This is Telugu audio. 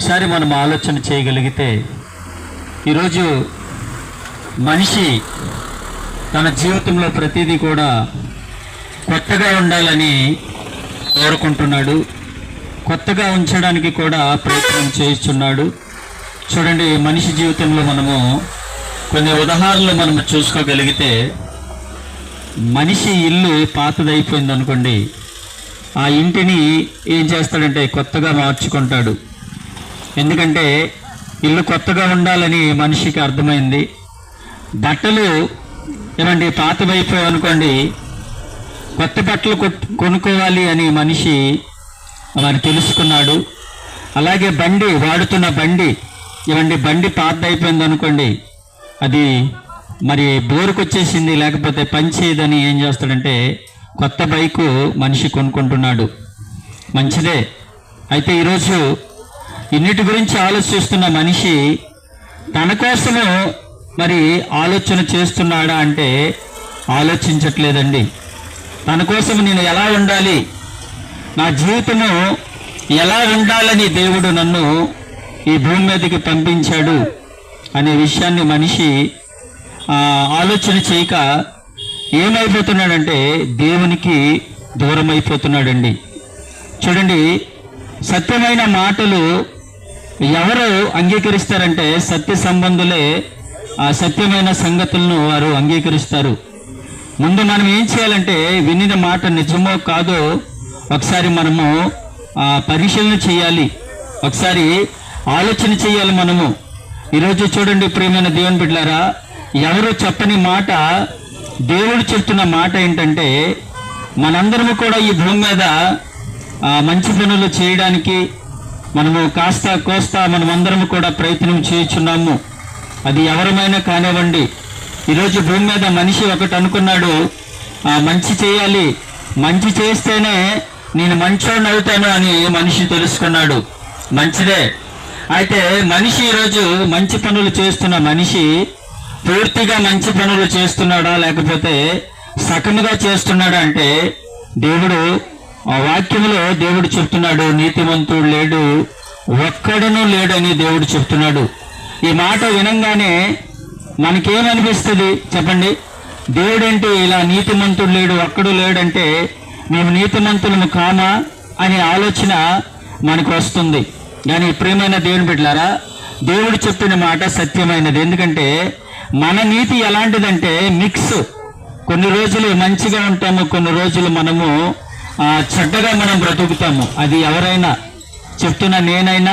ఒకసారి మనం ఆలోచన చేయగలిగితే ఈరోజు మనిషి తన జీవితంలో ప్రతిదీ కూడా కొత్తగా ఉండాలని కోరుకుంటున్నాడు, కొత్తగా ఉంచడానికి కూడా ప్రయత్నం చేస్తున్నాడు. చూడండి, మనిషి జీవితంలో మనము కొన్ని ఉదాహరణలు మనం చూసుకోగలిగితే, మనిషి ఇల్లు పాతదైపోయింది అనుకోండి, ఆ ఇంటిని ఏం చేస్తాడంటే కొత్తగా మార్చుకుంటాడు. ఎందుకంటే ఇల్లు కొత్తగా ఉండాలని మనిషికి అర్థమైంది. బట్టలు ఏమండి పాతవైపోయాయి అనుకోండి, కొత్త బట్టలు కొనుక్కోవాలి అని మనిషి మరి తెలుసుకున్నాడు. అలాగే వాడుతున్న బండి ఏమండి బండి పాతదైపోయింది అనుకోండి, అది మరి బోరుకొచ్చేసింది, లేకపోతే పనిచేయదని ఏం చేస్తాడంటే కొత్త బైకు మనిషి కొనుక్కుంటున్నాడు. మంచిదే. అయితే ఈరోజు ఇన్నిటి గురించి ఆలోచిస్తున్న మనిషి తన కోసము మరి ఆలోచన చేస్తున్నాడా అంటే ఆలోచించట్లేదండి. తన కోసం నేను ఎలా ఉండాలి, నా జీవితము ఎలా ఉండాలని దేవుడు నన్ను ఈ భూమి మీదకి పంపించాడు అనే విషయాన్ని మనిషి ఆలోచన చేయక ఏమైపోతున్నాడంటే దేవునికి దూరం అయిపోతున్నాడండి. చూడండి, సత్యమైన మాటలు ఎవరు అంగీకరిస్తారంటే సత్య సంబంధులే ఆ సత్యమైన సంగతులను వారు అంగీకరిస్తారు. ముందు మనం ఏం చేయాలంటే వినిన మాట నిజమో కాదో ఒకసారి మనము పరిశీలన చేయాలి, ఒకసారి ఆలోచన చేయాలి మనము. ఈరోజు చూడండి ప్రియమైన దేవుని బిడ్డలారా, ఎవరు చెప్పని మాట దేవుడు చెప్తున్న మాట ఏంటంటే, మనందరము కూడా ఈ భూమి మీద మంచి పనులు చేయడానికి మనము కాస్త కోస్తా మనమందరము కూడా ప్రయత్నం చేయుచున్నాము. అది ఎవరమైనా కానివ్వండి. ఈరోజు భూమి మీద మనిషి ఒకటి అనుకున్నాడు, మంచి చేయాలి, మంచి చేస్తేనే నేను మంచోడిని అవుతాను అని మనిషి తెలుసుకున్నాడు. మంచిదే. అయితే మనిషి ఈరోజు మంచి పనులు చేస్తున్న మనిషి పూర్తిగా మంచి పనులు చేస్తున్నాడా లేకపోతే సగముగా చేస్తున్నాడా అంటే, దేవుడు వాక్యములో దేవుడు చెప్తున్నాడు, నీతిమంతుడు లేడు, ఒక్కడును లేడని దేవుడు చెప్తున్నాడు. ఈ మాట వినంగానే మనకేమనిపిస్తుంది చెప్పండి? దేవుడంటే ఇలా నీతిమంతుడు లేడు, ఒక్కడు లేడంటే మేము నీతిమంతులము కామా అనే ఆలోచన మనకు వస్తుంది. కానీ ప్రియమైన దేవుని బిడ్డలారా, దేవుడు చెప్పిన మాట సత్యమైనది. ఎందుకంటే మన నీతి ఎలాంటిదంటే మిక్స్. కొన్ని రోజులు మంచిగా ఉంటాము, కొన్ని రోజులు మనము చెడ్డగా మనం బ్రతుకుతాము. అది ఎవరైనా చెప్తున్నా, నేనైనా